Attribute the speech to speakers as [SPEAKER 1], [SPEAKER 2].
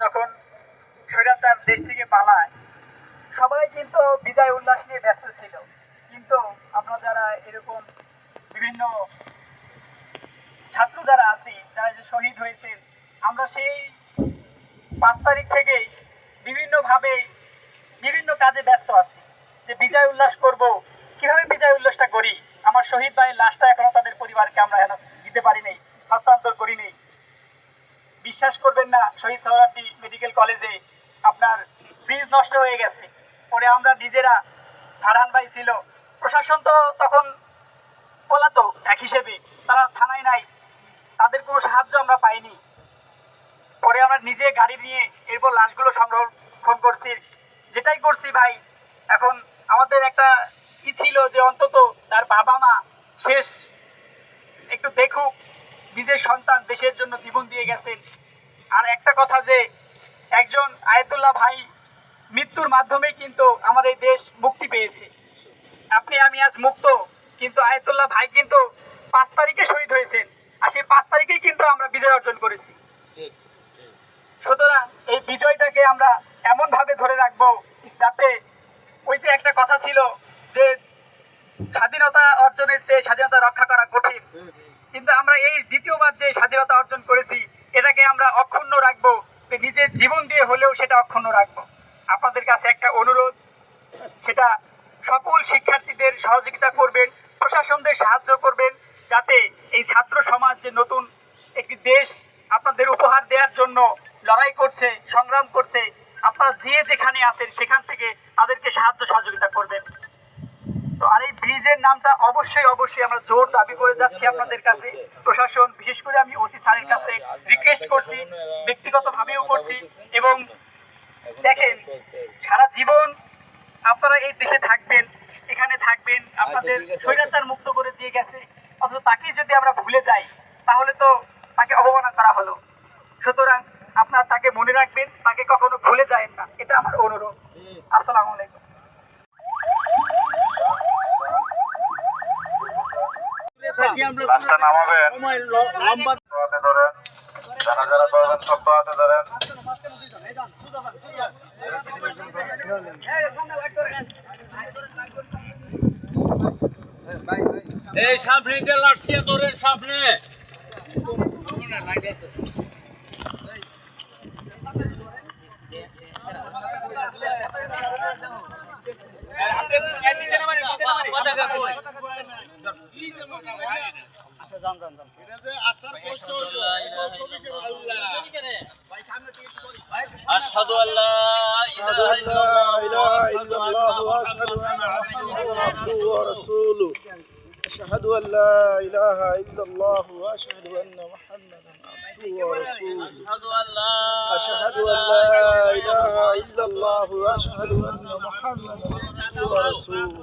[SPEAKER 1] যখন স্বৈরাচার দেশ থেকে পালায় সবাই কিন্তু বিজয় উল্লাস নিয়ে ব্যস্ত ছিল, কিন্তু আমরা যারা এরকম বিভিন্ন ছাত্র যারা আছি, যারা যে শহীদ হয়েছে, আমরা সেই 5 তারিখ থেকেই বিভিন্নভাবে বিভিন্ন কাজে ব্যস্ত আছি যে বিজয় উল্লাস করব। কিভাবে বিজয় উল্লাসটা করি? আমার শহীদ ভাইয়ের লাশটা এখনো তাদের পরিবারকে আমরা দিতে পারি নাই, হস্তান্তর করি নাই। বিশ্বাস করবেন না, শহীদ সোহরাওয়ার্দী মেডিকেল কলেজে আপনার ফ্রিজ নষ্ট হয়ে গেছে। পরে আমরা নিজেরা, ফারহান ভাই ছিল, প্রশাসন তো তখন পলাতক এক হিসেবে, তারা থানায় নাই, তাদের কোনো সাহায্য আমরা পাইনি। পরে আমরা নিজে গাড়ি নিয়ে এরপর লাশগুলো সংরক্ষণ করছি। যেটাই করছি ভাই, এখন আমাদের একটা কি ছিল যে অন্তত তার বাবা মা শেষ একটু দেখুক নিজের সন্তান দেশের জন্য জীবন দিয়ে গেছেন। আর একটা কথা যে একজন আয়াতুল্লাহ ভাই মৃত্যুর মাধ্যমে কিন্তু আমার এই দেশ মুক্তি পেয়েছে। আপনি আমি আজ মুক্ত, কিন্তু আয়াতুল্লাহ ভাই কিন্তু 5 তারিখে শহীদ হয়েছেন, আর সেই 5 তারিখেই কিন্তু আমরা বিজয় অর্জন করেছি। সুতরাং এই বিজয়টাকে আমরা এমনভাবে ধরে রাখবো যাতে ওই যে একটা কথা ছিল যে স্বাধীনতা অর্জনের চেয়ে স্বাধীনতা রক্ষা করা কঠিন, কিন্তু আমরা এই দ্বিতীয়বার যে স্বাধীনতা অর্জন করেছি এটাকে আমরা অক্ষুণ্ণ রাখবো, নিজের জীবন দিয়ে হলেও সেটা অক্ষুণ্ণ রাখবো। আপনাদের কাছে একটা অনুরোধ, সেটা সকল শিক্ষার্থীদের সহযোগিতা করবেন, প্রশাসনদের সাহায্য করবেন, যাতে এই ছাত্র সমাজ যে নতুন একটি দেশ আপনাদের উপহার দেওয়ার জন্য লড়াই করছে, সংগ্রাম করছে, আপনারা যে যেখানে আছেন সেখান থেকে তাদেরকে সাহায্য সহযোগিতা করবেন। তো আর এই ব্রিজের নামটা অবশ্যই আমরা জোর দাবি করে যাচ্ছি আপনাদের কাছে। প্রশাসন, বিশেষ করে আমি ওসি স্যারের কাছে রিকোয়েস্ট করছি, ব্যক্তিগতভাবেও করছি। এবং দেখেন, সারা জীবন আপনারা এই দেশে থাকবেন, এখানে থাকবেন, আপনাদের স্বৈরাচার মুক্ত করে দিয়ে গেছে, অথচ তাকে যদি আমরা ভুলে যাই তাহলে তো তাকে অবমাননা করা হলো। সুতরাং আপনারা তাকে মনে রাখবেন, তাকে কখনো ভুলে যাবেন না, এটা আমার অনুরোধ। আসসালামু আলাইকুম।
[SPEAKER 2] লাশটা নামাবেন, হাতে ধরেন, যারা যারা ধরেন সব হাতে ধরেন।
[SPEAKER 3] এই সামনে দিয়ে লাঠিয়ে ধরেন, সামনে আশহাদু আল্লা ইলাহা ইল্লাল্লাহ ওয়া আশহাদু আন্না মুহাম্মাদান আবদুহু ওয়া রাসূলুহু আশহাদু আল্লা ইলাহা ইল্লাল্লাহ ওয়া আশহাদু আন্না মুহাম্মাদান আবদুহু ওয়া রাসূলুহু আশহাদু আল্লা ইলাহা ইল্লাল্লাহ ওয়া আশহাদু আন্না মুহাম্মাদান আবদুহু ওয়া রাসূলুহু